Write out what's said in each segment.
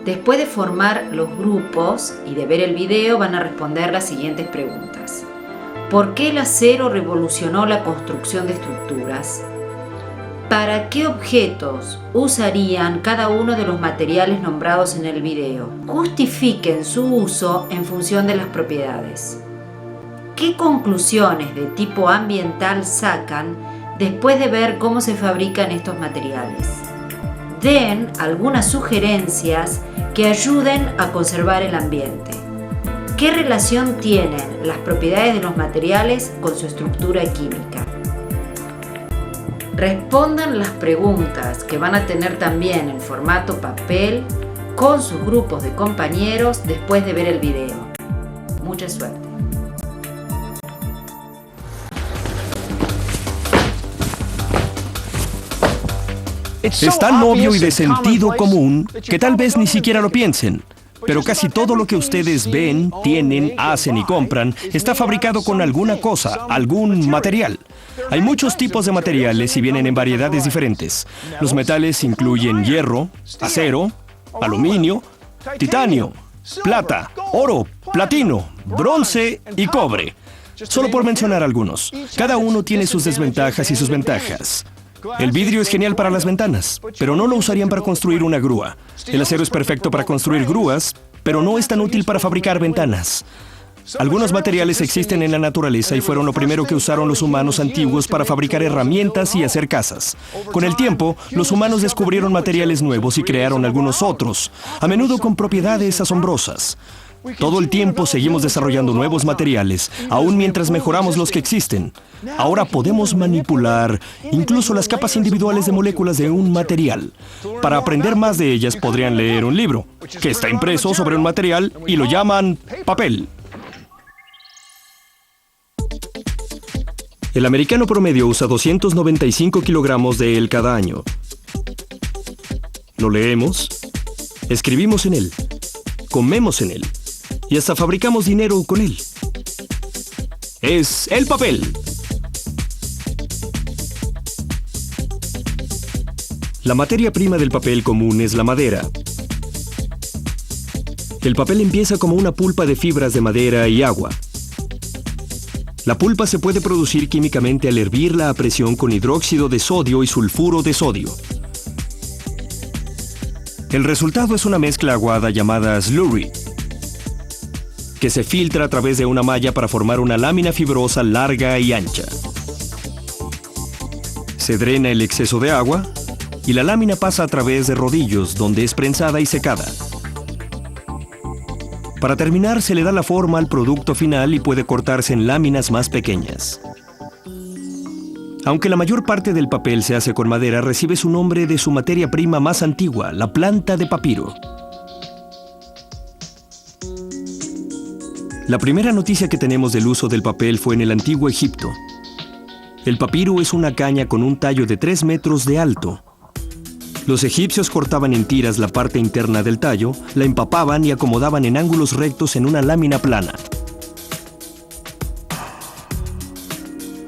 Después de formar los grupos y de ver el video, van a responder las siguientes preguntas. ¿Por qué el acero revolucionó la construcción de estructuras? ¿Para qué objetos usarían cada uno de los materiales nombrados en el video? Justifiquen su uso en función de las propiedades. ¿Qué conclusiones de tipo ambiental sacan después de ver cómo se fabrican estos materiales? Den algunas sugerencias que ayuden a conservar el ambiente. ¿Qué relación tienen las propiedades de los materiales con su estructura química? Respondan las preguntas que van a tener también en formato papel con sus grupos de compañeros después de ver el video. Mucha suerte. Es tan obvio y de sentido común que tal vez ni siquiera lo piensen. Pero casi todo lo que ustedes ven, tienen, hacen y compran está fabricado con alguna cosa, algún material. Hay muchos tipos de materiales y vienen en variedades diferentes. Los metales incluyen hierro, acero, aluminio, titanio, plata, oro, platino, bronce y cobre. Solo por mencionar algunos. Cada uno tiene sus desventajas y sus ventajas. El vidrio es genial para las ventanas, pero no lo usarían para construir una grúa. El acero es perfecto para construir grúas, pero no es tan útil para fabricar ventanas. Algunos materiales existen en la naturaleza y fueron lo primero que usaron los humanos antiguos para fabricar herramientas y hacer casas. Con el tiempo, los humanos descubrieron materiales nuevos y crearon algunos otros, a menudo con propiedades asombrosas. Todo el tiempo seguimos desarrollando nuevos materiales, aún mientras mejoramos los que existen. Ahora podemos manipular incluso las capas individuales de moléculas de un material. Para aprender más de ellas podrían leer un libro, que está impreso sobre un material y lo llaman papel. El americano promedio usa 295 kilogramos de él cada año. Lo leemos, escribimos en él, comemos en él. Y hasta fabricamos dinero con él. Es el papel. La materia prima del papel común es la madera. El papel empieza como una pulpa de fibras de madera y agua. La pulpa se puede producir químicamente al hervirla a presión con hidróxido de sodio y sulfuro de sodio. El resultado es una mezcla aguada llamada slurry, que se filtra a través de una malla para formar una lámina fibrosa larga y ancha. Se drena el exceso de agua y la lámina pasa a través de rodillos donde es prensada y secada. Para terminar, se le da la forma al producto final y puede cortarse en láminas más pequeñas. Aunque la mayor parte del papel se hace con madera, recibe su nombre de su materia prima más antigua, la planta de papiro. La primera noticia que tenemos del uso del papel fue en el antiguo Egipto. El papiro es una caña con un tallo de 3 metros de alto. Los egipcios cortaban en tiras la parte interna del tallo, la empapaban y acomodaban en ángulos rectos en una lámina plana.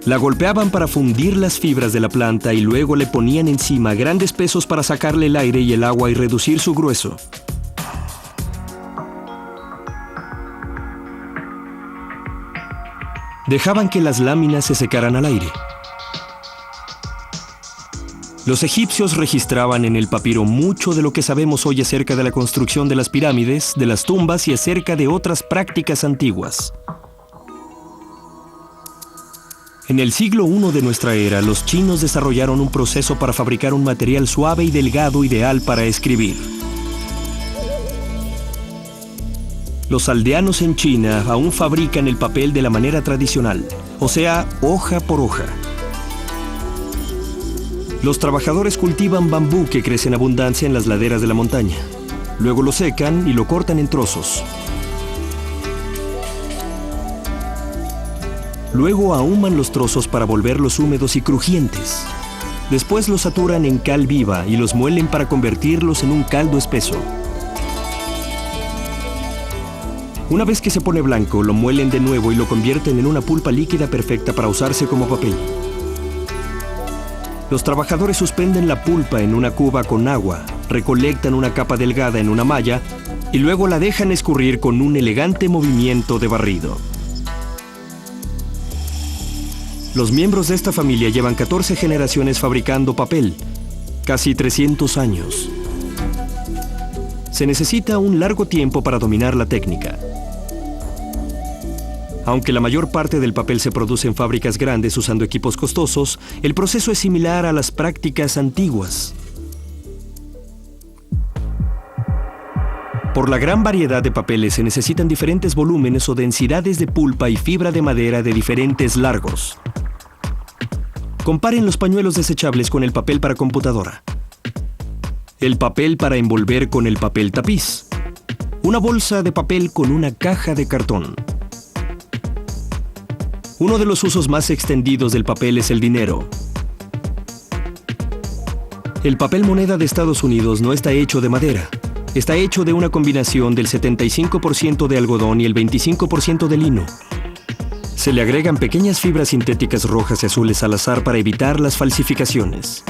La golpeaban para fundir las fibras de la planta y luego le ponían encima grandes pesos para sacarle el aire y el agua y reducir su grueso. Dejaban que las láminas se secaran al aire. Los egipcios registraban en el papiro mucho de lo que sabemos hoy acerca de la construcción de las pirámides, de las tumbas y acerca de otras prácticas antiguas. En el siglo I de nuestra era, los chinos desarrollaron un proceso para fabricar un material suave y delgado ideal para escribir. Los aldeanos en China aún fabrican el papel de la manera tradicional, o sea, hoja por hoja. Los trabajadores cultivan bambú que crece en abundancia en las laderas de la montaña. Luego lo secan y lo cortan en trozos. Luego ahuman los trozos para volverlos húmedos y crujientes. Después los saturan en cal viva y los muelen para convertirlos en un caldo espeso. Una vez que se pone blanco, lo muelen de nuevo y lo convierten en una pulpa líquida perfecta para usarse como papel. Los trabajadores suspenden la pulpa en una cuba con agua, recolectan una capa delgada en una malla y luego la dejan escurrir con un elegante movimiento de barrido. Los miembros de esta familia llevan 14 generaciones fabricando papel, casi 300 años. Se necesita un largo tiempo para dominar la técnica. Aunque la mayor parte del papel se produce en fábricas grandes usando equipos costosos, el proceso es similar a las prácticas antiguas. Por la gran variedad de papeles se necesitan diferentes volúmenes o densidades de pulpa y fibra de madera de diferentes largos. Comparen los pañuelos desechables con el papel para computadora, el papel para envolver con el papel tapiz, una bolsa de papel con una caja de cartón. Uno de los usos más extendidos del papel es el dinero. El papel moneda de Estados Unidos no está hecho de madera. Está hecho de una combinación del 75% de algodón y el 25% de lino. Se le agregan pequeñas fibras sintéticas rojas y azules al azar para evitar las falsificaciones.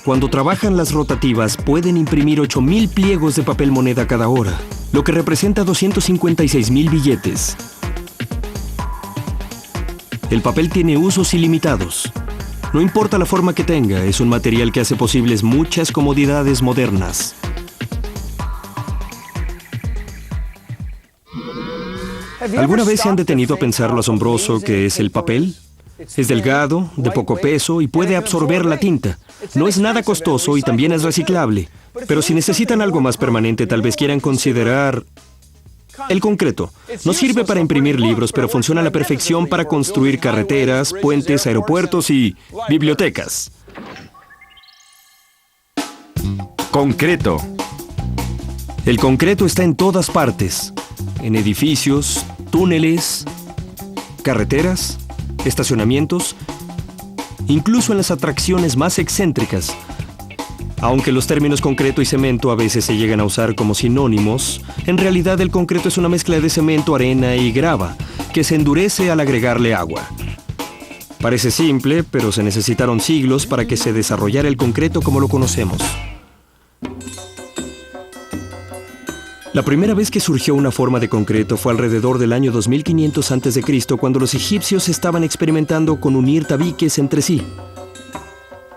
Cuando trabajan las rotativas, pueden imprimir 8,000 pliegos de papel moneda cada hora, lo que representa 256,000 billetes. El papel tiene usos ilimitados. No importa la forma que tenga, es un material que hace posibles muchas comodidades modernas. ¿Alguna vez se han detenido a pensar lo asombroso que es el papel? Es delgado, de poco peso y puede absorber la tinta. No es nada costoso y también es reciclable. Pero si necesitan algo más permanente, tal vez quieran considerar el concreto. No sirve para imprimir libros, pero funciona a la perfección para construir carreteras, puentes, aeropuertos y bibliotecas. Concreto. El concreto está en todas partes. En edificios, túneles, carreteras, estacionamientos, incluso en las atracciones más excéntricas. Aunque los términos concreto y cemento a veces se llegan a usar como sinónimos, en realidad el concreto es una mezcla de cemento, arena y grava, que se endurece al agregarle agua. Parece simple, pero se necesitaron siglos para que se desarrollara el concreto como lo conocemos. La primera vez que surgió una forma de concreto fue alrededor del año 2500 a.C., cuando los egipcios estaban experimentando con unir tabiques entre sí.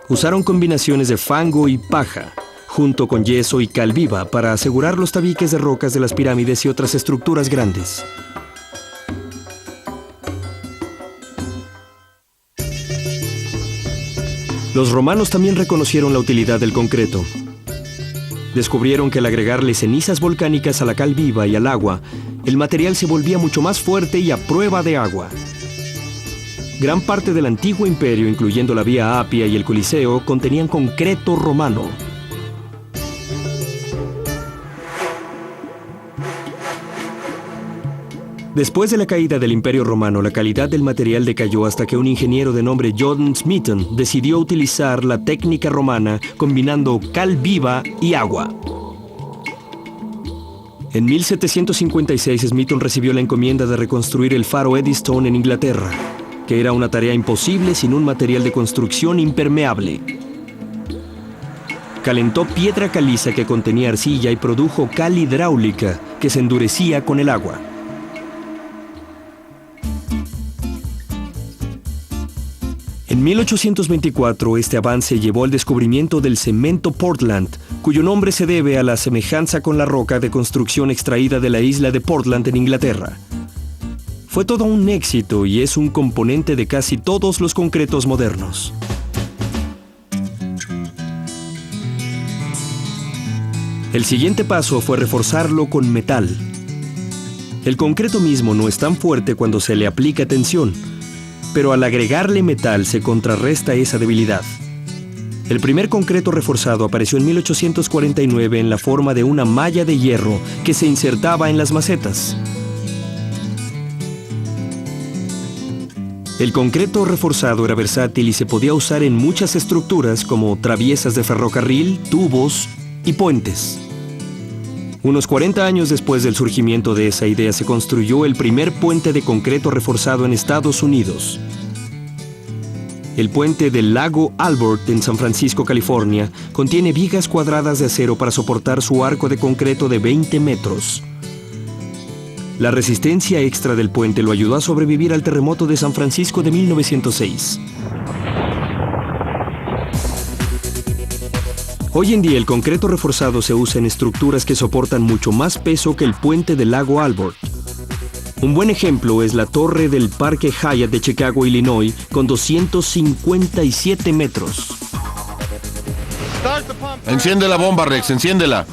Usaron combinaciones de fango y paja, junto con yeso y cal viva, para asegurar los tabiques de rocas de las pirámides y otras estructuras grandes. Los romanos también reconocieron la utilidad del concreto. Descubrieron que al agregarle cenizas volcánicas a la cal viva y al agua, el material se volvía mucho más fuerte y a prueba de agua. Gran parte del antiguo imperio, incluyendo la Vía Apia y el Coliseo, contenían concreto romano. Después de la caída del Imperio Romano, la calidad del material decayó hasta que un ingeniero de nombre John Smeaton decidió utilizar la técnica romana combinando cal viva y agua. En 1756, Smeaton recibió la encomienda de reconstruir el faro Eddystone en Inglaterra, que era una tarea imposible sin un material de construcción impermeable. Calentó piedra caliza que contenía arcilla y produjo cal hidráulica que se endurecía con el agua. En 1824, este avance llevó al descubrimiento del cemento Portland, cuyo nombre se debe a la semejanza con la roca de construcción extraída de la isla de Portland en Inglaterra. Fue todo un éxito y es un componente de casi todos los concretos modernos. El siguiente paso fue reforzarlo con metal. El concreto mismo no es tan fuerte cuando se le aplica tensión, pero al agregarle metal se contrarresta esa debilidad. El primer concreto reforzado apareció en 1849 en la forma de una malla de hierro que se insertaba en las macetas. El concreto reforzado era versátil y se podía usar en muchas estructuras como traviesas de ferrocarril, tubos y puentes. Unos 40 años después del surgimiento de esa idea se construyó el primer puente de concreto reforzado en Estados Unidos. El puente del lago Albert en San Francisco, California, contiene vigas cuadradas de acero para soportar su arco de concreto de 20 metros. La resistencia extra del puente lo ayudó a sobrevivir al terremoto de San Francisco de 1906. Hoy en día el concreto reforzado se usa en estructuras que soportan mucho más peso que el puente del lago Albert. Un buen ejemplo es la torre del Parque Hyatt de Chicago, Illinois, con 257 metros. Enciende la bomba, Rex, enciéndela.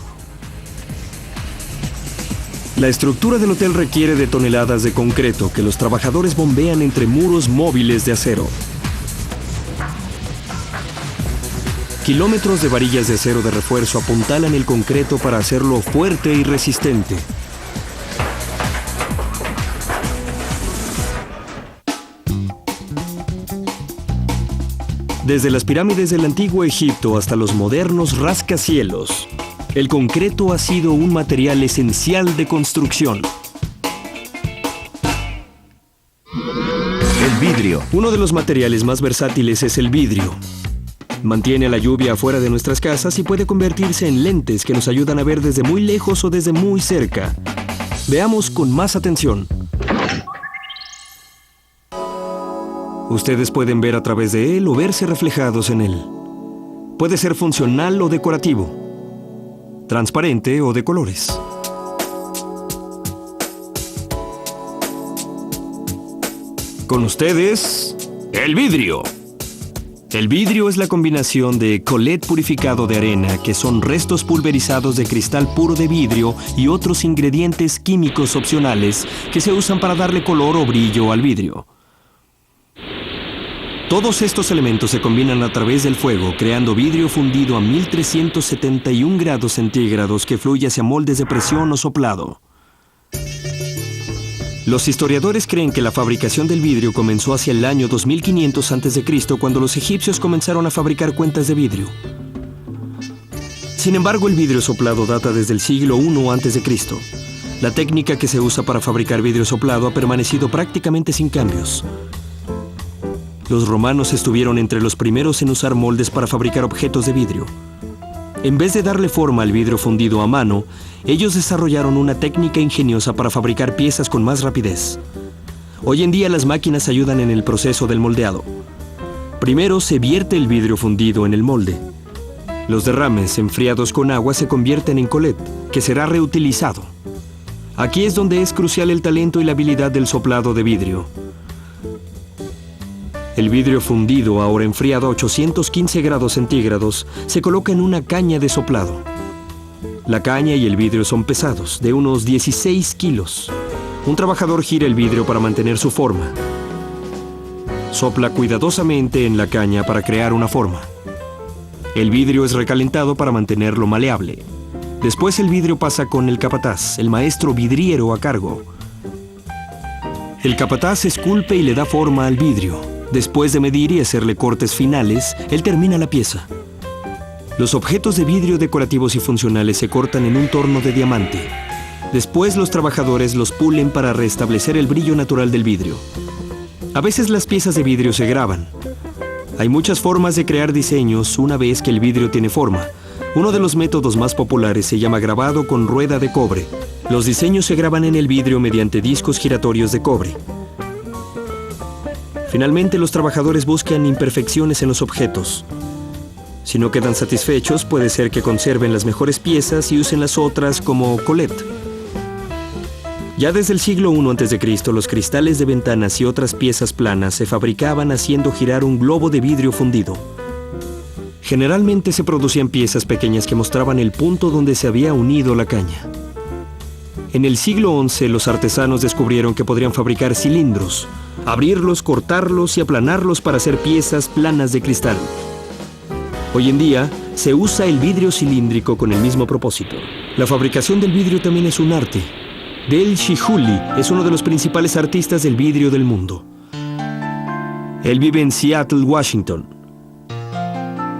La estructura del hotel requiere de toneladas de concreto que los trabajadores bombean entre muros móviles de acero. Kilómetros de varillas de acero de refuerzo apuntalan el concreto para hacerlo fuerte y resistente. Desde las pirámides del antiguo Egipto hasta los modernos rascacielos, el concreto ha sido un material esencial de construcción. El vidrio. Uno de los materiales más versátiles es el vidrio. Mantiene la lluvia afuera de nuestras casas y puede convertirse en lentes que nos ayudan a ver desde muy lejos o desde muy cerca. Veamos con más atención. Ustedes pueden ver a través de él o verse reflejados en él. Puede ser funcional o decorativo, transparente o de colores. Con ustedes, el vidrio. El vidrio es la combinación de collet purificado de arena, que son restos pulverizados de cristal puro de vidrio y otros ingredientes químicos opcionales que se usan para darle color o brillo al vidrio. Todos estos elementos se combinan a través del fuego, creando vidrio fundido a 1371 grados centígrados que fluye hacia moldes de presión o soplado. Los historiadores creen que la fabricación del vidrio comenzó hacia el año 2500 a.C., cuando los egipcios comenzaron a fabricar cuentas de vidrio. Sin embargo, el vidrio soplado data desde el siglo I a.C. La técnica que se usa para fabricar vidrio soplado ha permanecido prácticamente sin cambios. Los romanos estuvieron entre los primeros en usar moldes para fabricar objetos de vidrio. En vez de darle forma al vidrio fundido a mano, ellos desarrollaron una técnica ingeniosa para fabricar piezas con más rapidez. Hoy en día las máquinas ayudan en el proceso del moldeado. Primero se vierte el vidrio fundido en el molde. Los derrames enfriados con agua se convierten en collet, que será reutilizado. Aquí es donde es crucial el talento y la habilidad del soplado de vidrio. El vidrio fundido, ahora enfriado a 815 grados centígrados, se coloca en una caña de soplado. La caña y el vidrio son pesados, de unos 16 kilos. Un trabajador gira el vidrio para mantener su forma. Sopla cuidadosamente en la caña para crear una forma. El vidrio es recalentado para mantenerlo maleable. Después el vidrio pasa con el capataz, el maestro vidriero a cargo. El capataz esculpe y le da forma al vidrio. Después de medir y hacerle cortes finales, él termina la pieza. Los objetos de vidrio decorativos y funcionales se cortan en un torno de diamante. Después los trabajadores los pulen para restablecer el brillo natural del vidrio. A veces las piezas de vidrio se graban. Hay muchas formas de crear diseños una vez que el vidrio tiene forma. Uno de los métodos más populares se llama grabado con rueda de cobre. Los diseños se graban en el vidrio mediante discos giratorios de cobre. Finalmente, los trabajadores buscan imperfecciones en los objetos. Si no quedan satisfechos, puede ser que conserven las mejores piezas y usen las otras como collet. Ya desde el siglo I a.C., los cristales de ventanas y otras piezas planas se fabricaban haciendo girar un globo de vidrio fundido. Generalmente se producían piezas pequeñas que mostraban el punto donde se había unido la caña. En el siglo XI, los artesanos descubrieron que podrían fabricar cilindros, abrirlos, cortarlos y aplanarlos para hacer piezas planas de cristal. Hoy en día, se usa el vidrio cilíndrico con el mismo propósito. La fabricación del vidrio también es un arte. Dale Chihuly es uno de los principales artistas del vidrio del mundo. Él vive en Seattle, Washington.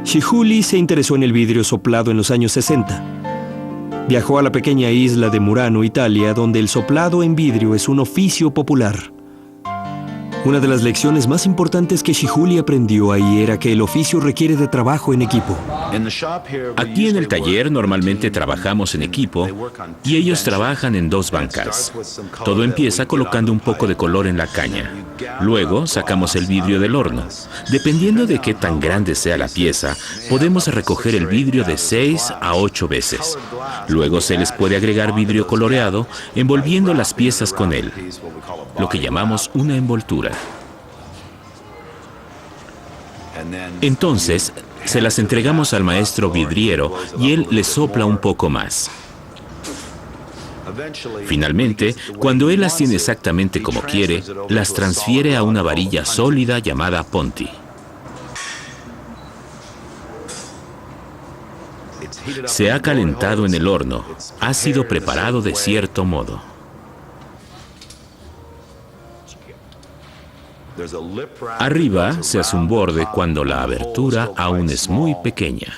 Chihuly se interesó en el vidrio soplado en los años 60. Viajó a la pequeña isla de Murano, Italia, donde el soplado en vidrio es un oficio popular. Una de las lecciones más importantes que Shihuli aprendió ahí era que el oficio requiere de trabajo en equipo. Aquí en el taller normalmente trabajamos en equipo y ellos trabajan en 2 bancas. Todo empieza colocando un poco de color en la caña. Luego sacamos el vidrio del horno. Dependiendo de qué tan grande sea la pieza, podemos recoger el vidrio de 6 a 8 veces. Luego se les puede agregar vidrio coloreado envolviendo las piezas con él, lo que llamamos una envoltura. Entonces, se las entregamos al maestro vidriero y él les sopla un poco más. Finalmente, cuando él las tiene exactamente como quiere, las transfiere a una varilla sólida llamada ponti. Se ha calentado en el horno, ha sido preparado de cierto modo. Arriba se hace un borde cuando la abertura aún es muy pequeña.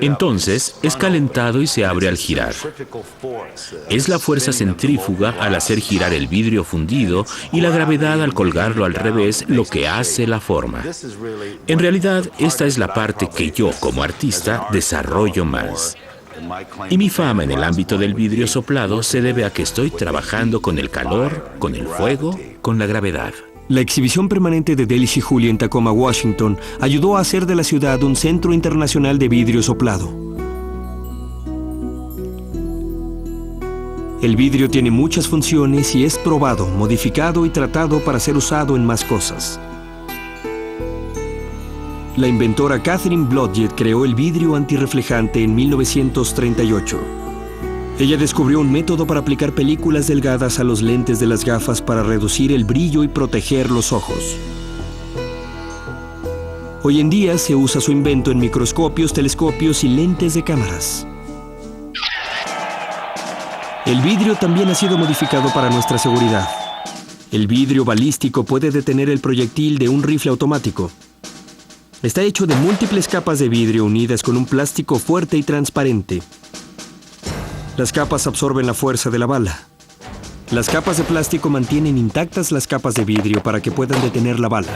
Entonces es calentado y se abre al girar. Es la fuerza centrífuga al hacer girar el vidrio fundido y la gravedad al colgarlo al revés lo que hace la forma. En realidad, esta es la parte que yo, como artista, desarrollo más. Y mi fama en el ámbito del vidrio soplado se debe a que estoy trabajando con el calor, con el fuego, con la gravedad. La exhibición permanente de Dale Shihuli en Tacoma, Washington, ayudó a hacer de la ciudad un centro internacional de vidrio soplado. El vidrio tiene muchas funciones y es probado, modificado y tratado para ser usado en más cosas. La inventora Catherine Blodgett creó el vidrio antirreflejante en 1938. Ella descubrió un método para aplicar películas delgadas a los lentes de las gafas para reducir el brillo y proteger los ojos. Hoy en día se usa su invento en microscopios, telescopios y lentes de cámaras. El vidrio también ha sido modificado para nuestra seguridad. El vidrio balístico puede detener el proyectil de un rifle automático. Está hecho de múltiples capas de vidrio unidas con un plástico fuerte y transparente. Las capas absorben la fuerza de la bala. Las capas de plástico mantienen intactas las capas de vidrio para que puedan detener la bala.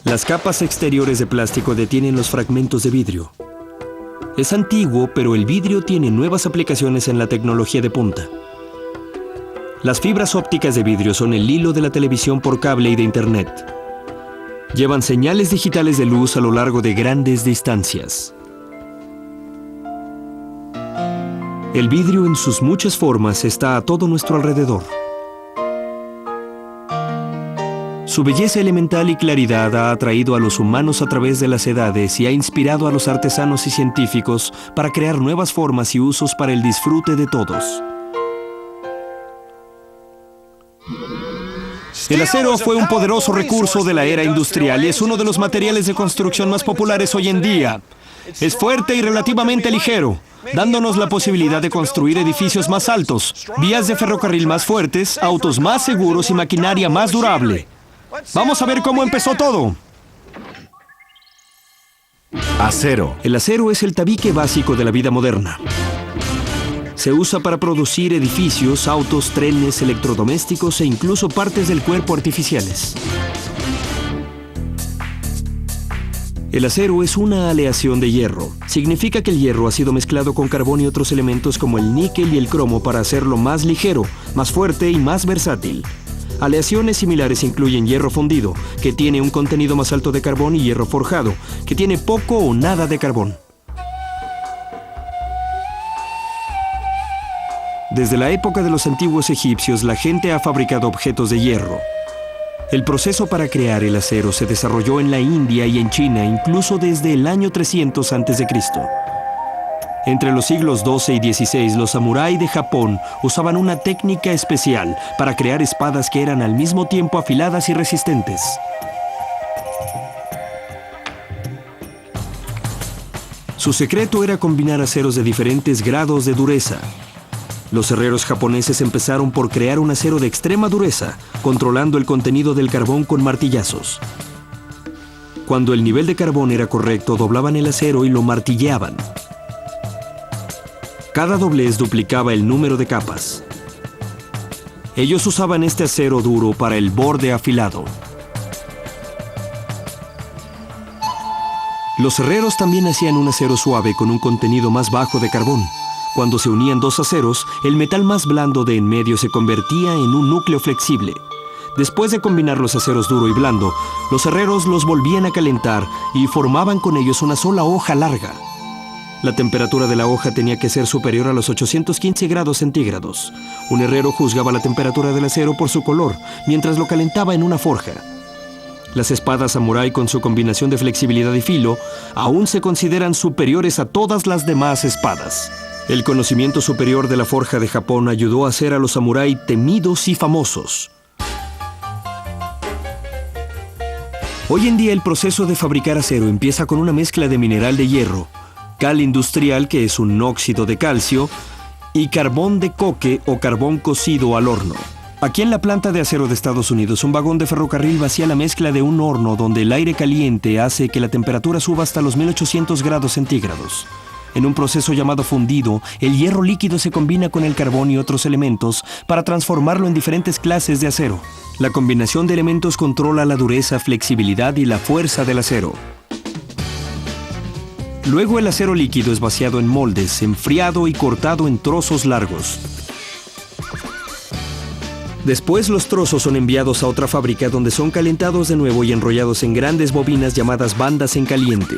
Las capas exteriores de plástico detienen los fragmentos de vidrio. Es antiguo, pero el vidrio tiene nuevas aplicaciones en la tecnología de punta. Las fibras ópticas de vidrio son el hilo de la televisión por cable y de internet. Llevan señales digitales de luz a lo largo de grandes distancias. El vidrio en sus muchas formas está a todo nuestro alrededor. Su belleza elemental y claridad ha atraído a los humanos a través de las edades y ha inspirado a los artesanos y científicos para crear nuevas formas y usos para el disfrute de todos. El acero fue un poderoso recurso de la era industrial y es uno de los materiales de construcción más populares hoy en día. Es fuerte y relativamente ligero, dándonos la posibilidad de construir edificios más altos, vías de ferrocarril más fuertes, autos más seguros y maquinaria más durable. Vamos a ver cómo empezó todo. Acero. El acero es el tabique básico de la vida moderna. Se usa para producir edificios, autos, trenes, electrodomésticos e incluso partes del cuerpo artificiales. El acero es una aleación de hierro. Significa que el hierro ha sido mezclado con carbón y otros elementos como el níquel y el cromo para hacerlo más ligero, más fuerte y más versátil. Aleaciones similares incluyen hierro fundido, que tiene un contenido más alto de carbón, y hierro forjado, que tiene poco o nada de carbón. Desde la época de los antiguos egipcios, la gente ha fabricado objetos de hierro. El proceso para crear el acero se desarrolló en la India y en China, incluso desde el año 300 a.C. Entre los siglos XII y XVI, los samurái de Japón usaban una técnica especial para crear espadas que eran al mismo tiempo afiladas y resistentes. Su secreto era combinar aceros de diferentes grados de dureza. Los herreros japoneses empezaron por crear un acero de extrema dureza, controlando el contenido del carbón con martillazos. Cuando el nivel de carbón era correcto, doblaban el acero y lo martilleaban. Cada doblez duplicaba el número de capas. Ellos usaban este acero duro para el borde afilado. Los herreros también hacían un acero suave con un contenido más bajo de carbón. Cuando se unían dos aceros, el metal más blando de en medio se convertía en un núcleo flexible. Después de combinar los aceros duro y blando, los herreros los volvían a calentar y formaban con ellos una sola hoja larga. La temperatura de la hoja tenía que ser superior a los 815 grados centígrados. Un herrero juzgaba la temperatura del acero por su color, mientras lo calentaba en una forja. Las espadas samurái, con su combinación de flexibilidad y filo, aún se consideran superiores a todas las demás espadas. El conocimiento superior de la forja de Japón ayudó a hacer a los samurái temidos y famosos. Hoy en día el proceso de fabricar acero empieza con una mezcla de mineral de hierro, cal industrial, que es un óxido de calcio, y carbón de coque o carbón cocido al horno. Aquí en la planta de acero de Estados Unidos, un vagón de ferrocarril vacía la mezcla de un horno donde el aire caliente hace que la temperatura suba hasta los 1800 grados centígrados. En un proceso llamado fundido, el hierro líquido se combina con el carbón y otros elementos para transformarlo en diferentes clases de acero. La combinación de elementos controla la dureza, flexibilidad y la fuerza del acero. Luego el acero líquido es vaciado en moldes, enfriado y cortado en trozos largos. Después los trozos son enviados a otra fábrica donde son calentados de nuevo y enrollados en grandes bobinas llamadas bandas en caliente.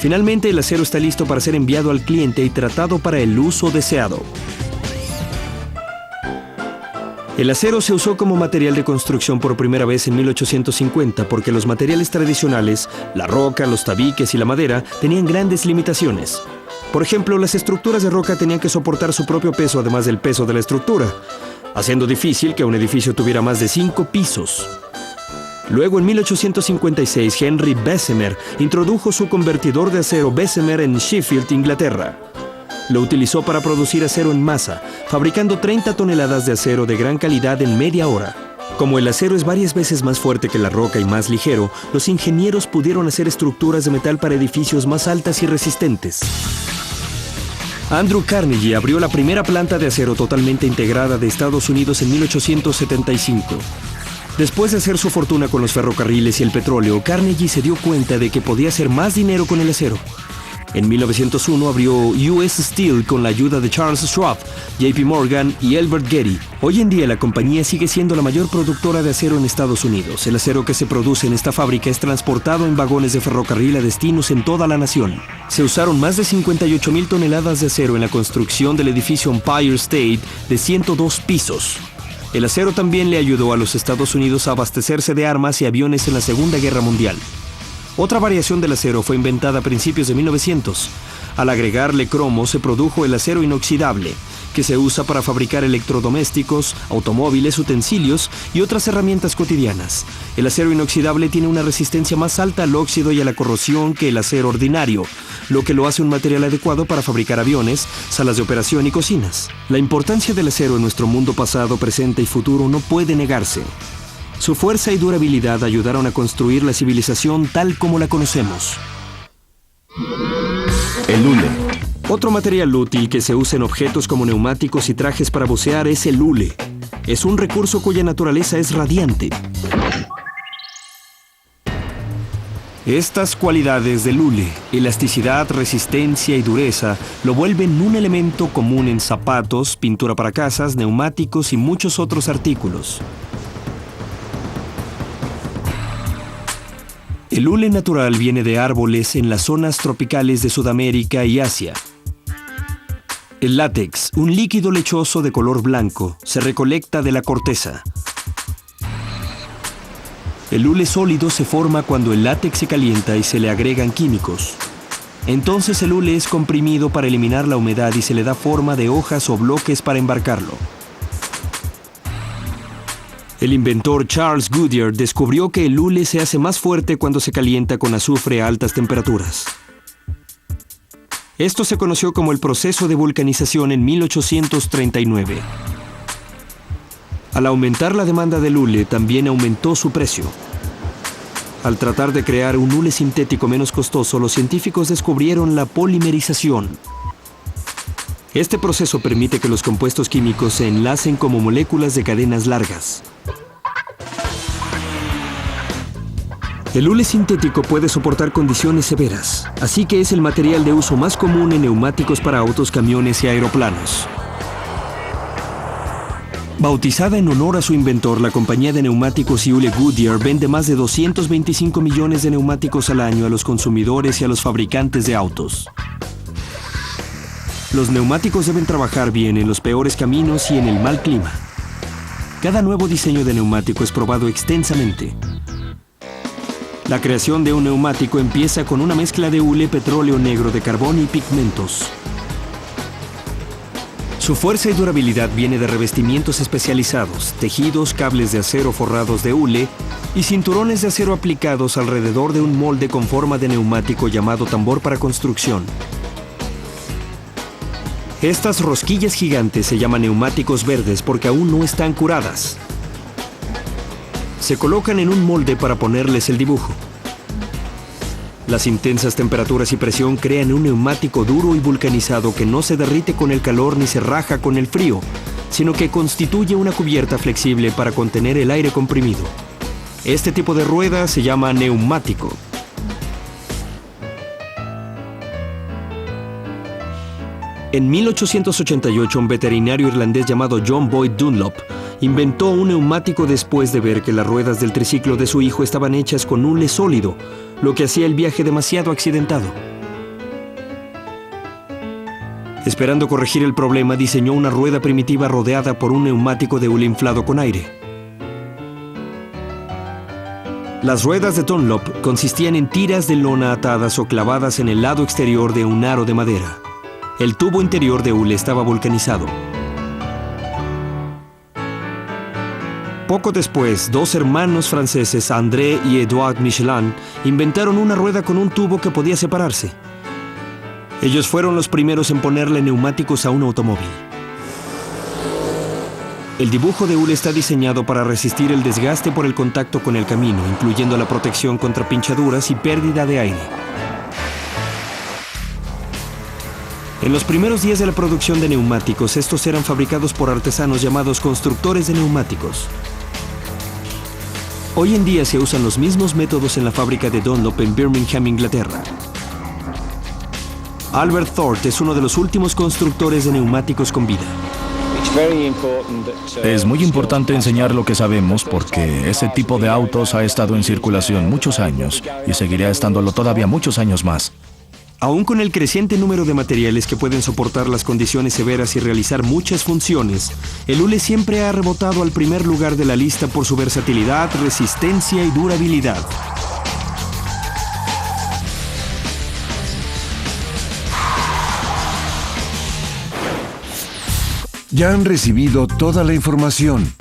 Finalmente el acero está listo para ser enviado al cliente y tratado para el uso deseado. El acero se usó como material de construcción por primera vez en 1850 porque los materiales tradicionales, la roca, los tabiques y la madera, tenían grandes limitaciones. Por ejemplo, las estructuras de roca tenían que soportar su propio peso además del peso de la estructura, haciendo difícil que un edificio tuviera más de 5 pisos. Luego, en 1856, Henry Bessemer introdujo su convertidor de acero Bessemer en Sheffield, Inglaterra. Lo utilizó para producir acero en masa, fabricando 30 toneladas de acero de gran calidad en media hora. Como el acero es varias veces más fuerte que la roca y más ligero, los ingenieros pudieron hacer estructuras de metal para edificios más altas y resistentes. Andrew Carnegie abrió la primera planta de acero totalmente integrada de Estados Unidos en 1875. Después de hacer su fortuna con los ferrocarriles y el petróleo, Carnegie se dio cuenta de que podía hacer más dinero con el acero. En 1901 abrió US Steel con la ayuda de Charles Schwab, JP Morgan y Elbert Getty. Hoy en día la compañía sigue siendo la mayor productora de acero en Estados Unidos. El acero que se produce en esta fábrica es transportado en vagones de ferrocarril a destinos en toda la nación. Se usaron más de 58,000 toneladas de acero en la construcción del edificio Empire State de 102 pisos. El acero también le ayudó a los Estados Unidos a abastecerse de armas y aviones en la Segunda Guerra Mundial. Otra variación del acero fue inventada a principios de 1900. Al agregarle cromo se produjo el acero inoxidable, que se usa para fabricar electrodomésticos, automóviles, utensilios y otras herramientas cotidianas. El acero inoxidable tiene una resistencia más alta al óxido y a la corrosión que el acero ordinario, lo que lo hace un material adecuado para fabricar aviones, salas de operación y cocinas. La importancia del acero en nuestro mundo pasado, presente y futuro no puede negarse. Su fuerza y durabilidad ayudaron a construir la civilización tal como la conocemos. El hule. Otro material útil que se usa en objetos como neumáticos y trajes para bucear es el hule. Es un recurso cuya naturaleza es radiante. Estas cualidades del hule, elasticidad, resistencia y dureza, lo vuelven un elemento común en zapatos, pintura para casas, neumáticos y muchos otros artículos. El hule natural viene de árboles en las zonas tropicales de Sudamérica y Asia. El látex, un líquido lechoso de color blanco, se recolecta de la corteza. El hule sólido se forma cuando el látex se calienta y se le agregan químicos. Entonces el hule es comprimido para eliminar la humedad y se le da forma de hojas o bloques para embarcarlo. El inventor Charles Goodyear descubrió que el hule se hace más fuerte cuando se calienta con azufre a altas temperaturas. Esto se conoció como el proceso de vulcanización en 1839. Al aumentar la demanda del hule, también aumentó su precio. Al tratar de crear un hule sintético menos costoso, los científicos descubrieron la polimerización. Este proceso permite que los compuestos químicos se enlacen como moléculas de cadenas largas. El hule sintético puede soportar condiciones severas, así que es el material de uso más común en neumáticos para autos, camiones y aeroplanos. Bautizada en honor a su inventor, la compañía de neumáticos y hule Goodyear vende más de 225 millones de neumáticos al año a los consumidores y a los fabricantes de autos. Los neumáticos deben trabajar bien en los peores caminos y en el mal clima. Cada nuevo diseño de neumático es probado extensamente. La creación de un neumático empieza con una mezcla de hule, petróleo negro de carbón y pigmentos. Su fuerza y durabilidad viene de revestimientos especializados, tejidos, cables de acero forrados de hule y cinturones de acero aplicados alrededor de un molde con forma de neumático llamado tambor para construcción. Estas rosquillas gigantes se llaman neumáticos verdes porque aún no están curadas. Se colocan en un molde para ponerles el dibujo. Las intensas temperaturas y presión crean un neumático duro y vulcanizado que no se derrite con el calor ni se raja con el frío, sino que constituye una cubierta flexible para contener el aire comprimido. Este tipo de rueda se llama neumático. En 1888, un veterinario irlandés llamado John Boyd Dunlop inventó un neumático después de ver que las ruedas del triciclo de su hijo estaban hechas con hule sólido, lo que hacía el viaje demasiado accidentado. Esperando corregir el problema, diseñó una rueda primitiva rodeada por un neumático de hule inflado con aire. Las ruedas de Dunlop consistían en tiras de lona atadas o clavadas en el lado exterior de un aro de madera. El tubo interior de hule estaba vulcanizado. Poco después, dos hermanos franceses, André y Edouard Michelin, inventaron una rueda con un tubo que podía separarse. Ellos fueron los primeros en ponerle neumáticos a un automóvil. El dibujo de hule está diseñado para resistir el desgaste por el contacto con el camino, incluyendo la protección contra pinchaduras y pérdida de aire. En los primeros días de la producción de neumáticos, estos eran fabricados por artesanos llamados constructores de neumáticos. Hoy en día se usan los mismos métodos en la fábrica de Dunlop en Birmingham, Inglaterra. Albert Thorpe es uno de los últimos constructores de neumáticos con vida. Es muy importante enseñar lo que sabemos porque ese tipo de autos ha estado en circulación muchos años y seguirá estándolo todavía muchos años más. Aún con el creciente número de materiales que pueden soportar las condiciones severas y realizar muchas funciones, el hule siempre ha rebotado al primer lugar de la lista por su versatilidad, resistencia y durabilidad. Ya han recibido toda la información.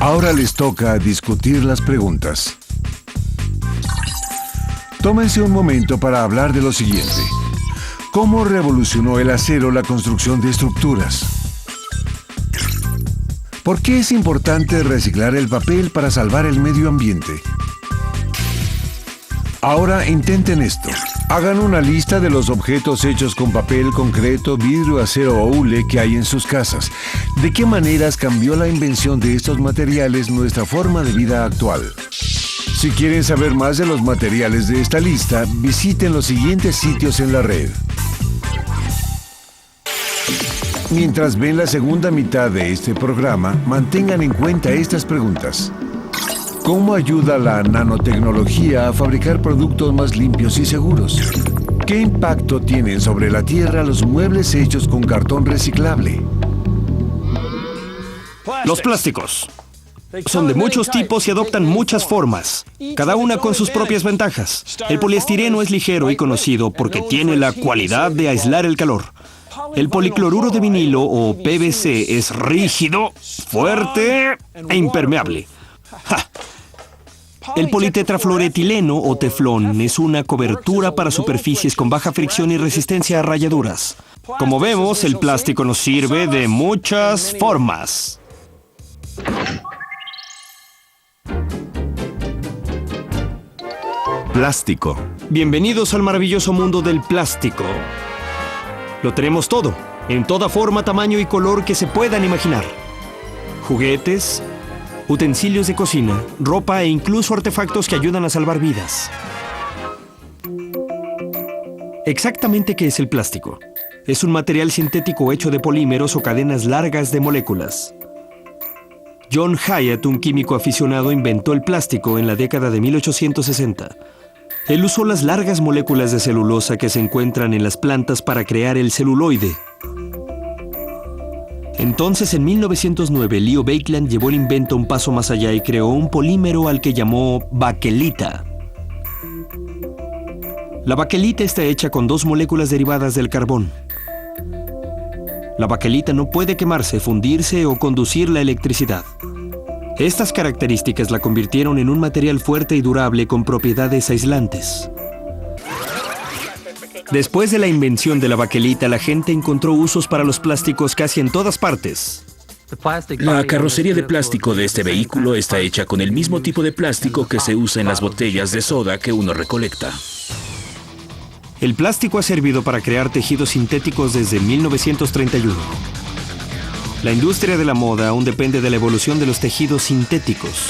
Ahora les toca discutir las preguntas. Tómense un momento para hablar de lo siguiente. ¿Cómo revolucionó el acero la construcción de estructuras? ¿Por qué es importante reciclar el papel para salvar el medio ambiente? Ahora intenten esto. Hagan una lista de los objetos hechos con papel, concreto, vidrio, acero o hule que hay en sus casas. ¿De qué maneras cambió la invención de estos materiales nuestra forma de vida actual? Si quieren saber más de los materiales de esta lista, visiten los siguientes sitios en la red. Mientras ven la segunda mitad de este programa, mantengan en cuenta estas preguntas. ¿Cómo ayuda la nanotecnología a fabricar productos más limpios y seguros? ¿Qué impacto tienen sobre la Tierra los muebles hechos con cartón reciclable? Los plásticos. Son de muchos tipos y adoptan muchas formas, cada una con sus propias ventajas. El poliestireno es ligero y conocido porque tiene la cualidad de aislar el calor. El policloruro de vinilo o PVC es rígido, fuerte e impermeable. ¡Ja! El politetrafluoretileno o teflón es una cobertura para superficies con baja fricción y resistencia a rayaduras. Como vemos, el plástico nos sirve de muchas formas. Plástico. Bienvenidos al maravilloso mundo del plástico. Lo tenemos todo. en toda forma, tamaño y color que se puedan imaginar. Juguetes, utensilios de cocina, ropa e incluso artefactos que ayudan a salvar vidas. ¿Exactamente qué es el plástico? Es un material sintético hecho de polímeros o cadenas largas de moléculas. John Hyatt, un químico aficionado, inventó el plástico en la década de 1860. Él usó las largas moléculas de celulosa que se encuentran en las plantas para crear el celuloide. Entonces, en 1909, Leo Baekeland llevó el invento un paso más allá y creó un polímero al que llamó baquelita. La baquelita está hecha con dos moléculas derivadas del carbón. La baquelita no puede quemarse, fundirse o conducir la electricidad. Estas características la convirtieron en un material fuerte y durable con propiedades aislantes. Después de la invención de la baquelita, la gente encontró usos para los plásticos casi en todas partes. La carrocería de plástico de este vehículo está hecha con el mismo tipo de plástico que se usa en las botellas de soda que uno recolecta. El plástico ha servido para crear tejidos sintéticos desde 1931. La industria de la moda aún depende de la evolución de los tejidos sintéticos.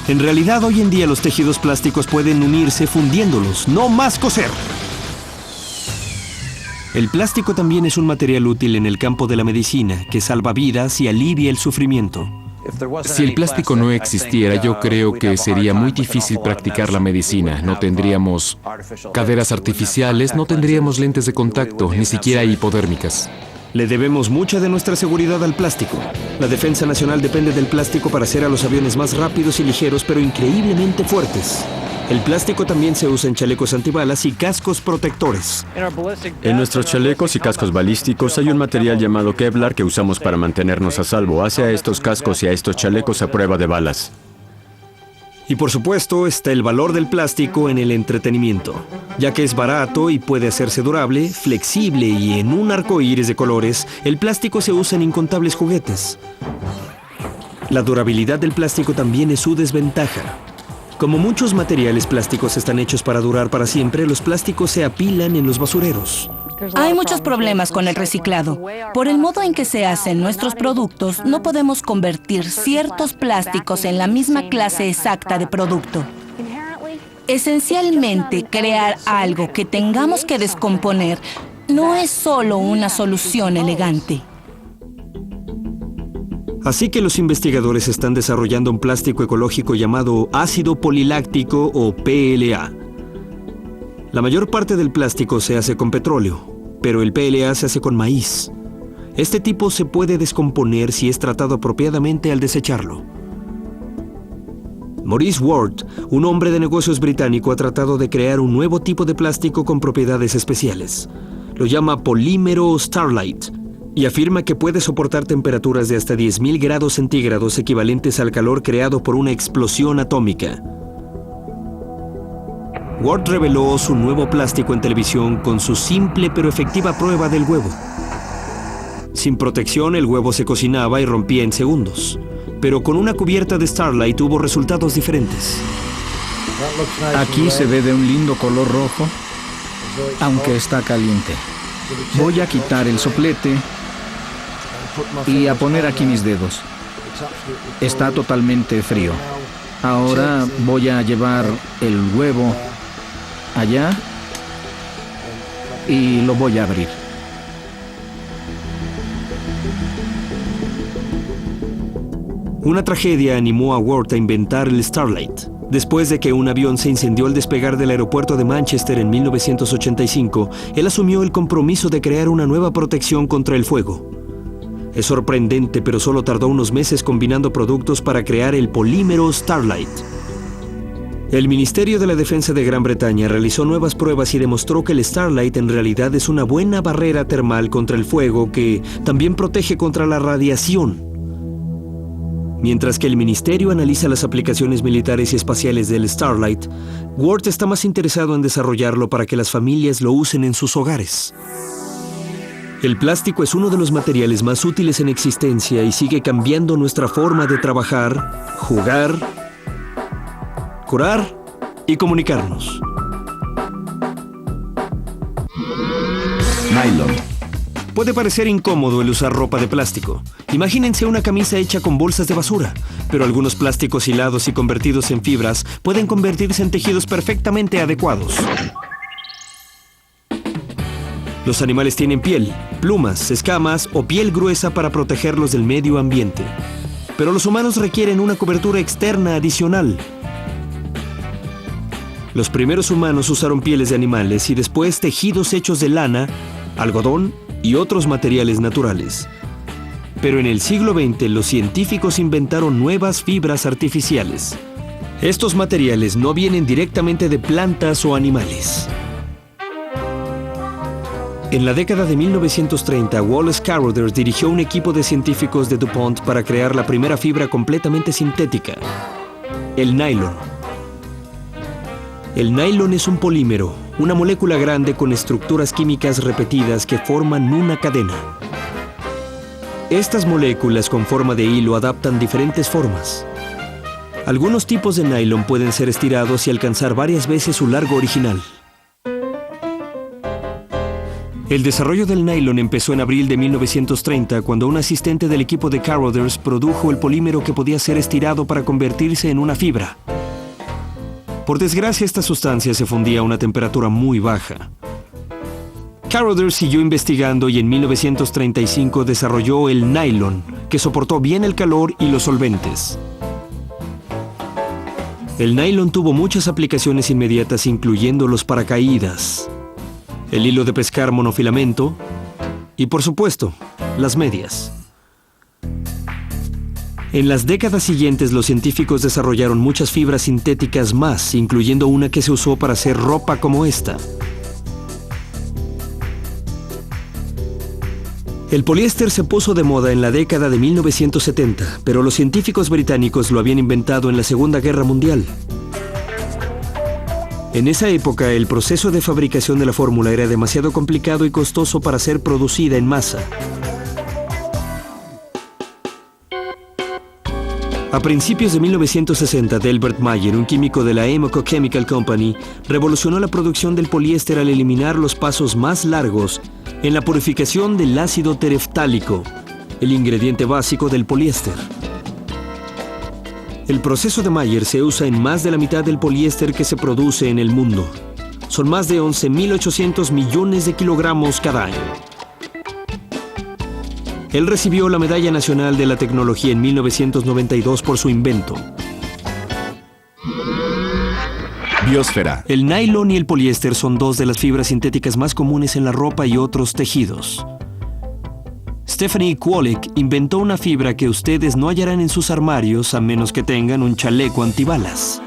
En realidad, hoy en día los tejidos plásticos pueden unirse fundiéndolos, no más coser. El plástico también es un material útil en el campo de la medicina, que salva vidas y alivia el sufrimiento. Si el plástico no existiera, yo creo que sería muy difícil practicar la medicina. No tendríamos caderas artificiales, no tendríamos lentes de contacto, ni siquiera hipodérmicas. Le debemos mucha de nuestra seguridad al plástico. La defensa nacional depende del plástico para hacer a los aviones más rápidos y ligeros, pero increíblemente fuertes. El plástico también se usa en chalecos antibalas y cascos protectores. En nuestros chalecos y cascos balísticos hay un material llamado Kevlar que usamos para mantenernos a salvo. Hace a estos cascos y a estos chalecos a prueba de balas. Y por supuesto está el valor del plástico en el entretenimiento, ya que es barato y puede hacerse durable, flexible y en un arco iris de colores, el plástico se usa en incontables juguetes. La durabilidad del plástico también es su desventaja. Como muchos materiales plásticos están hechos para durar para siempre, los plásticos se apilan en los basureros. Hay muchos problemas con el reciclado. Por el modo en que se hacen nuestros productos, no podemos convertir ciertos plásticos en la misma clase exacta de producto. Esencialmente, crear algo que tengamos que descomponer no es solo una solución elegante. Así que los investigadores están desarrollando un plástico ecológico llamado ácido poliláctico o PLA. La mayor parte del plástico se hace con petróleo, pero el PLA se hace con maíz. Este tipo se puede descomponer si es tratado apropiadamente al desecharlo. Maurice Ward, un hombre de negocios británico, ha tratado de crear un nuevo tipo de plástico con propiedades especiales. Lo llama polímero Starlight y afirma que puede soportar temperaturas de hasta 10.000 grados centígrados equivalentes al calor creado por una explosión atómica. Ward reveló su nuevo plástico en televisión con su simple pero efectiva prueba del huevo. Sin protección, el huevo se cocinaba y rompía en segundos, pero con una cubierta de Starlight hubo resultados diferentes. Aquí se ve de un lindo color rojo, aunque está caliente. Voy a quitar el soplete y a poner aquí mis dedos. Está totalmente frío. Ahora voy a llevar el huevo allá y lo voy a abrir. Una tragedia animó a Ward a inventar el Starlight. Después de que un avión se incendió al despegar del aeropuerto de Manchester en 1985, él asumió el compromiso de crear una nueva protección contra el fuego. Es sorprendente, pero solo tardó unos meses combinando productos para crear el polímero Starlight. El Ministerio de la Defensa de Gran Bretaña realizó nuevas pruebas y demostró que el Starlight en realidad es una buena barrera termal contra el fuego que también protege contra la radiación. Mientras que el ministerio analiza las aplicaciones militares y espaciales del Starlight, Ward está más interesado en desarrollarlo para que las familias lo usen en sus hogares. El plástico es uno de los materiales más útiles en existencia y sigue cambiando nuestra forma de trabajar, jugar, curar y comunicarnos. Nylon. Puede parecer incómodo el usar ropa de plástico. Imagínense una camisa hecha con bolsas de basura, pero algunos plásticos hilados y convertidos en fibras pueden convertirse en tejidos perfectamente adecuados. Los animales tienen piel, plumas, escamas o piel gruesa para protegerlos del medio ambiente. Pero los humanos requieren una cobertura externa adicional. Los primeros humanos usaron pieles de animales y después tejidos hechos de lana, algodón y otros materiales naturales. Pero en el siglo XX los científicos inventaron nuevas fibras artificiales. Estos materiales no vienen directamente de plantas o animales. En la década de 1930, Wallace Carothers dirigió un equipo de científicos de DuPont para crear la primera fibra completamente sintética, el nylon. El nylon es un polímero, una molécula grande con estructuras químicas repetidas que forman una cadena. Estas moléculas con forma de hilo adaptan diferentes formas. Algunos tipos de nylon pueden ser estirados y alcanzar varias veces su largo original. El desarrollo del nylon empezó en abril de 1930, cuando un asistente del equipo de Carothers produjo el polímero que podía ser estirado para convertirse en una fibra. Por desgracia, esta sustancia se fundía a una temperatura muy baja. Carothers siguió investigando y en 1935 desarrolló el nylon, que soportó bien el calor y los solventes. El nylon tuvo muchas aplicaciones inmediatas, incluyendo los paracaídas, el hilo de pescar monofilamento y, por supuesto, las medias. En las décadas siguientes, los científicos desarrollaron muchas fibras sintéticas más, incluyendo una que se usó para hacer ropa como esta. El poliéster se puso de moda en la década de 1970, pero los científicos británicos lo habían inventado en la Segunda Guerra Mundial. En esa época, el proceso de fabricación de la fórmula era demasiado complicado y costoso para ser producida en masa. A principios de 1960, Delbert Meyer, un químico de la Emeco Chemical Company, revolucionó la producción del poliéster al eliminar los pasos más largos en la purificación del ácido tereftálico, el ingrediente básico del poliéster. El proceso de Meyer se usa en más de la mitad del poliéster que se produce en el mundo. Son más de 11.800 millones de kilogramos cada año. Él recibió la Medalla Nacional de la Tecnología en 1992 por su invento. Biosfera. El nylon y el poliéster son dos de las fibras sintéticas más comunes en la ropa y otros tejidos. Stephanie Kwolek inventó una fibra que ustedes no hallarán en sus armarios a menos que tengan un chaleco antibalas.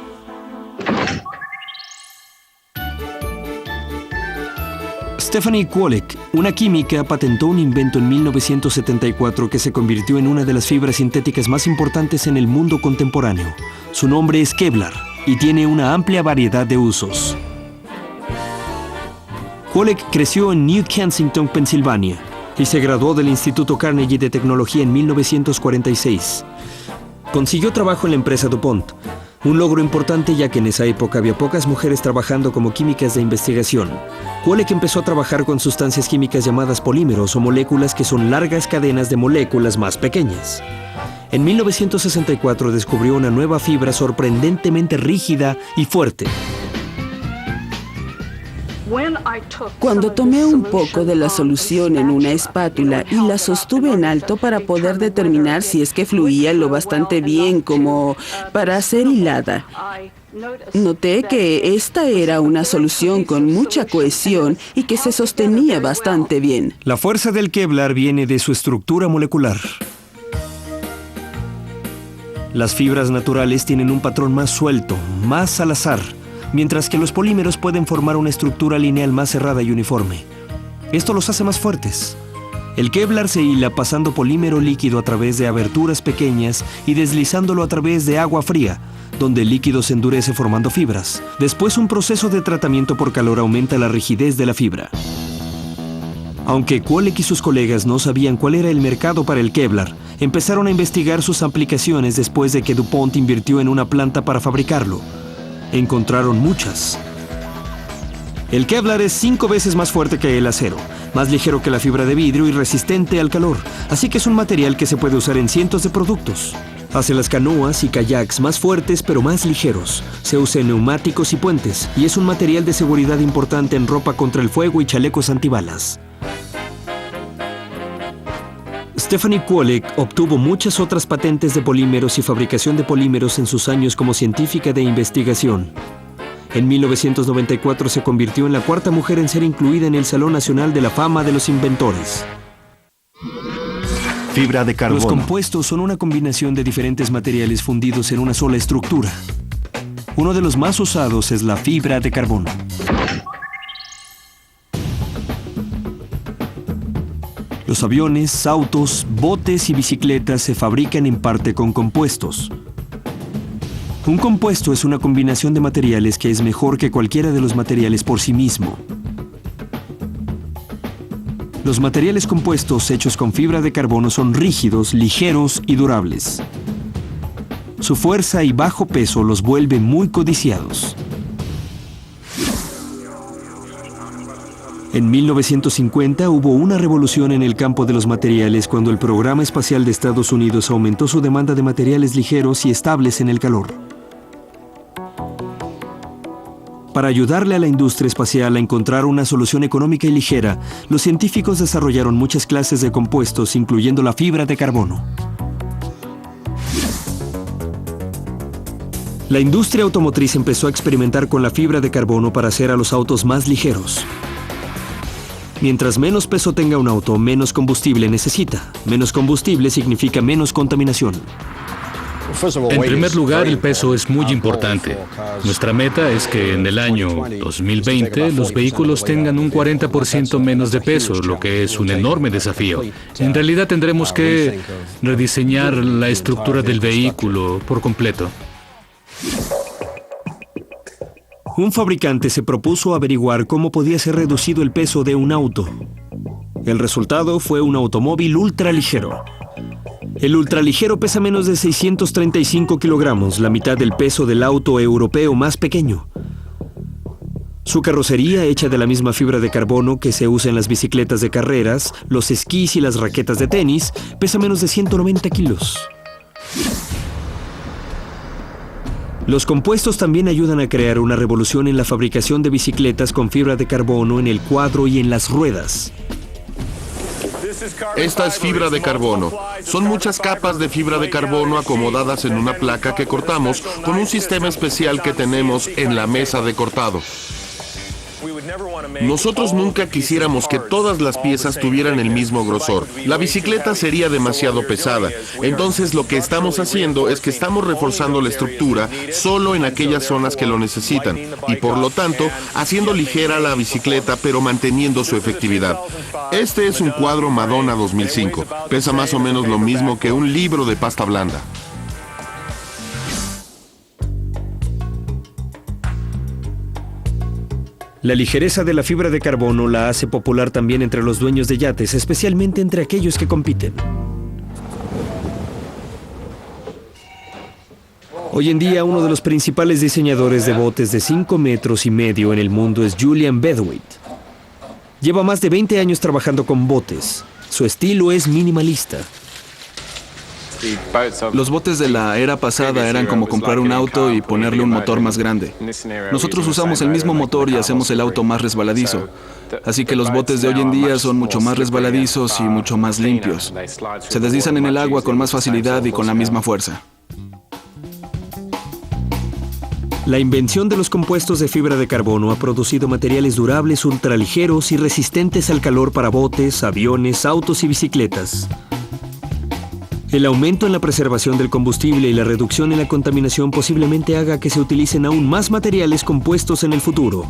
Stephanie Kwolek, una química, patentó un invento en 1974 que se convirtió en una de las fibras sintéticas más importantes en el mundo contemporáneo. Su nombre es Kevlar y tiene una amplia variedad de usos. Kwolek creció en New Kensington, Pensilvania, y se graduó del Instituto Carnegie de Tecnología en 1946. Consiguió trabajo en la empresa DuPont, un logro importante ya que en esa época había pocas mujeres trabajando como químicas de investigación. Kwolek empezó a trabajar con sustancias químicas llamadas polímeros o moléculas que son largas cadenas de moléculas más pequeñas. En 1964 descubrió una nueva fibra sorprendentemente rígida y fuerte. Cuando tomé un poco de la solución en una espátula y la sostuve en alto para poder determinar si es que fluía lo bastante bien como para ser hilada, noté que esta era una solución con mucha cohesión y que se sostenía bastante bien. La fuerza del Kevlar viene de su estructura molecular. Las fibras naturales tienen un patrón más suelto, más al azar, mientras que los polímeros pueden formar una estructura lineal más cerrada y uniforme. Esto los hace más fuertes. El Kevlar se hila pasando polímero líquido a través de aberturas pequeñas y deslizándolo a través de agua fría, donde el líquido se endurece formando fibras. Después, un proceso de tratamiento por calor aumenta la rigidez de la fibra. Aunque Kwolek y sus colegas no sabían cuál era el mercado para el Kevlar, empezaron a investigar sus aplicaciones después de que DuPont invirtió en una planta para fabricarlo. Encontraron muchas. El Kevlar es 5 veces más fuerte que el acero. más ligero que la fibra de vidrio y resistente al calor, así que es un material que se puede usar en cientos de productos. Hace las canoas y kayaks más fuertes pero más ligeros. Se usa en neumáticos y puentes, y es un material de seguridad importante en ropa contra el fuego y chalecos antibalas. Stephanie Kwolek obtuvo muchas otras patentes de polímeros y fabricación de polímeros en sus años como científica de investigación. En 1994 se convirtió en la cuarta mujer en ser incluida en el Salón Nacional de la Fama de los Inventores. Fibra de carbono. Los compuestos son una combinación de diferentes materiales fundidos en una sola estructura. Uno de los más usados es la fibra de carbono. Los aviones, autos, botes y bicicletas se fabrican en parte con compuestos. Un compuesto es una combinación de materiales que es mejor que cualquiera de los materiales por sí mismo. Los materiales compuestos hechos con fibra de carbono son rígidos, ligeros y durables. Su fuerza y bajo peso los vuelve muy codiciados. En 1950 hubo una revolución en el campo de los materiales cuando el Programa Espacial de Estados Unidos aumentó su demanda de materiales ligeros y estables en el calor. Para ayudarle a la industria espacial a encontrar una solución económica y ligera, los científicos desarrollaron muchas clases de compuestos, incluyendo la fibra de carbono. La industria automotriz empezó a experimentar con la fibra de carbono para hacer a los autos más ligeros. Mientras menos peso tenga un auto, menos combustible necesita. Menos combustible significa menos contaminación. En primer lugar, el peso es muy importante. Nuestra meta es que en el año 2020 los vehículos tengan un 40% menos de peso, lo que es un enorme desafío. En realidad tendremos que rediseñar la estructura del vehículo por completo. Un fabricante se propuso averiguar cómo podía ser reducido el peso de un auto. El resultado fue un automóvil ultraligero. El ultraligero pesa menos de 635 kilogramos, la mitad del peso del auto europeo más pequeño. Su carrocería, hecha de la misma fibra de carbono que se usa en las bicicletas de carreras, los esquís y las raquetas de tenis, pesa menos de 190 kilos. Los compuestos también ayudan a crear una revolución en la fabricación de bicicletas con fibra de carbono en el cuadro y en las ruedas. Esta es fibra de carbono. Son muchas capas de fibra de carbono acomodadas en una placa que cortamos con un sistema especial que tenemos en la mesa de cortado. Nosotros nunca quisiéramos que todas las piezas tuvieran el mismo grosor. La bicicleta sería demasiado pesada. Entonces lo que estamos haciendo es que estamos reforzando la estructura solo en aquellas zonas que lo necesitan y por lo tanto haciendo ligera la bicicleta pero manteniendo su efectividad. Este es un cuadro Madonna 2005. Pesa más o menos lo mismo que un libro de pasta blanda. La ligereza de la fibra de carbono la hace popular también entre los dueños de yates, especialmente entre aquellos que compiten. Hoy en día, uno de los principales diseñadores de botes de 5,5 metros en el mundo es Julian Bedwitt. Lleva más de 20 años trabajando con botes. Su estilo es minimalista. Los botes de la era pasada eran como comprar un auto y ponerle un motor más grande. Nosotros usamos el mismo motor y hacemos el auto más resbaladizo. Así que los botes de hoy en día son mucho más resbaladizos y mucho más limpios. Se deslizan en el agua con más facilidad y con la misma fuerza. La invención de los compuestos de fibra de carbono ha producido materiales durables, ultraligeros y resistentes al calor para botes, aviones, autos y bicicletas. El aumento en la preservación del combustible y la reducción en la contaminación posiblemente haga que se utilicen aún más materiales compuestos en el futuro.